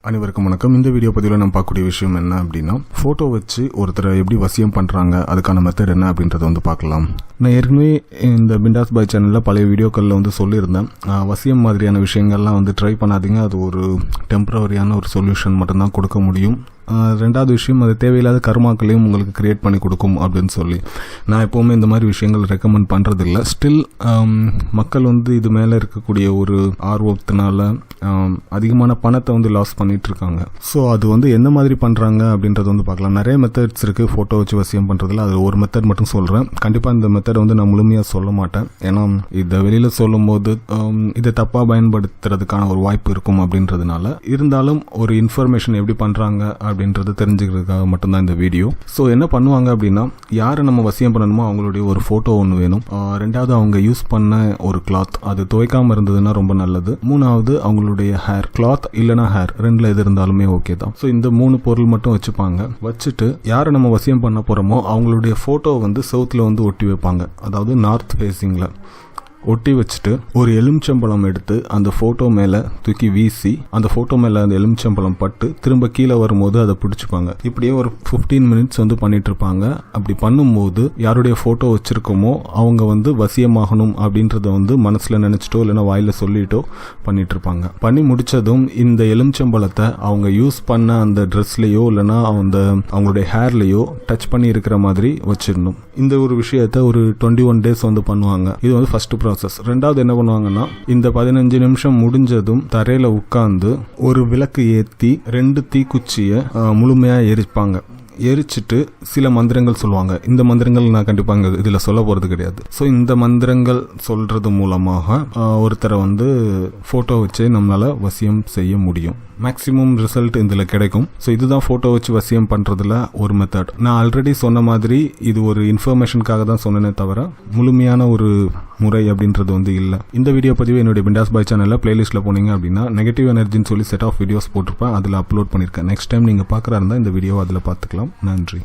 அனைவருக்கும் வணக்கம். இந்த வீடியோ பதிவில் நம்ம பார்க்கக்கூடிய விஷயம் என்ன அப்படின்னா, ஃபோட்டோ வச்சு ஒருத்தரை எப்படி வசியம் பண்ணுறாங்க, அதுக்கான மெத்தட் என்ன அப்படின்றத பார்க்கலாம். நான் ஏற்கனவே இந்த பிண்டாஸ் பாய் சேனலில் பழைய வீடியோக்களில் சொல்லியிருந்தேன், வசியம் மாதிரியான விஷயங்கள்லாம் ட்ரை பண்ணாதீங்க, அது ஒரு டெம்பரவரியான ஒரு சொல்யூஷன் மட்டும்தான் கொடுக்க முடியும். ரெண்டாவது விஷயம், அது தேவையில்லாத கர்மாக்களையும் உங்களுக்கு கிரியேட் பண்ணி கொடுக்கும் அப்படின்னு சொல்லி நான் எப்போவுமே இந்த மாதிரி விஷயங்கள் ரெக்கமெண்ட் பண்ணுறதில்ல. ஸ்டில் மக்கள் இது மேலே இருக்கக்கூடிய ஒரு ஆர்வத்தினால அதிகமான பணத்தை லாஸ் பண்ணிட்டு இருக்காங்க. ஸோ அது எந்த மாதிரி பண்ணுறாங்க அப்படின்றது பார்க்கலாம். நிறைய மெத்தட்ஸ் இருக்குது ஃபோட்டோ வச்சு வசியம் பண்ணுறதுல. அது ஒரு மெத்தட் மட்டும் சொல்கிறேன். கண்டிப்பாக இந்த மெத்தடை நான் முழுமையாக சொல்ல மாட்டேன், ஏன்னா இதை வெளியில் சொல்லும் போது இதை தப்பாக பயன்படுத்துறதுக்கான ஒரு வாய்ப்பு இருக்கும் அப்படின்றதுனால. இருந்தாலும் ஒரு இன்ஃபர்மேஷன் எப்படி பண்ணுறாங்க அப்படின்றது தெரிஞ்சுக்கிறதுக்காக மட்டும்தான் இந்த வீடியோ. ஸோ என்ன பண்ணுவாங்க அப்படின்னா, யாரை நம்ம வசியம் பண்ணணுமோ அவங்களுடைய ஒரு ஃபோட்டோ ஒன்று வேணும். ரெண்டாவது, அவங்க யூஸ் பண்ண ஒரு கிளாத், அது துவைக்காமல் இருந்ததுன்னா ரொம்ப நல்லது. மூணாவது, அவங்களுடைய ஹேர், கிளாத் இல்லைனா ஹேர், ரெண்டில் எது இருந்தாலுமே ஓகே தான். ஸோ இந்த 3 பொருள் மட்டும் வச்சுப்பாங்க. வச்சுட்டு யாரை நம்ம வசியம் பண்ண போகிறோமோ அவங்களுடைய ஃபோட்டோ சவுத்தில் ஒட்டி வைப்பாங்க. அதாவது நார்த் ஃபேஸிங்கில் ஒட்டி வச்சுட்டு ஒரு எலுமிச்சம்பழம் எடுத்து அந்த ஃபோட்டோ மேலே தூக்கி வீசி, அந்த ஃபோட்டோ மேலே அந்த எலுமிச்சம்பழம் பட்டு திரும்ப கீழே வரும்போது அதை பிடிச்சிப்பாங்க. இப்படியே ஒரு 15 மினிட்ஸ் பண்ணிட்டு இருப்பாங்க. அப்படி பண்ணும்போது யாருடைய ஃபோட்டோ வச்சிருக்கோமோ அவங்க வசியமாகணும் அப்படின்றத மனசில் நினச்சிட்டோ இல்லைன்னா வாயில் சொல்லிட்டோ பண்ணிட்டு இருப்பாங்க. பண்ணி முடிச்சதும் இந்த எலுமிச்சம்பழத்தை அவங்க யூஸ் பண்ண அந்த ட்ரெஸ்லையோ இல்லைன்னா அவங்களுடைய ஹேர்லையோ டச் பண்ணி இருக்கிற மாதிரி வச்சிடணும். இந்த ஒரு விஷயத்த ஒரு 21 டேஸ் பண்ணுவாங்க. இது ஃபர்ஸ்ட் ப்ராசஸ். ரெண்டாவது என்ன பண்ணுவாங்கன்னா, இந்த 15 நிமிஷம் முடிஞ்சதும் தரையில உட்கார்ந்து ஒரு விளக்கு ஏத்தி 2 தீக்குச்சியை முழுமையா எரிப்பாங்க. எரிச்சிட்டு சில மந்திரங்கள் சொல்லுவாங்க. இந்த மந்திரங்கள் நான் கண்டிப்பாக இதில் சொல்ல போகிறது கிடையாது. ஸோ இந்த மந்திரங்கள் சொல்கிறது மூலமாக ஒருத்தரை ஃபோட்டோ வச்சு நம்மளால் வசியம் செய்ய முடியும். மேக்ஸிமம் ரிசல்ட் இதில் கிடைக்கும். ஸோ இதுதான் ஃபோட்டோ வச்சு வசியம் பண்ணுறதுல ஒரு மெத்தட். நான் ஆல்ரெடி சொன்ன மாதிரி இது ஒரு இன்ஃபர்மேஷனுக்காக தான் சொன்னேனே தவிர முழுமையான ஒரு முறை அப்படின்றது இல்லை. இந்த வீடியோ பதிவு என்னுடைய பிண்டாஸ் பாய் சேனலில் பிளேலிஸ்ட்டில் போனீங்க அப்படின்னா நெகட்டிவ் எனர்ஜின்னு சொல்லி செட் ஆஃப் வீடியோஸ் போட்டிருப்பேன், அதில் அப்லோட் பண்ணியிருக்கேன். நெக்ஸ்ட் டைம் நீங்கள் பார்க்குறா இருந்தால் இந்த வீடியோ அதில் பார்த்துக்கலாம். நன்றி.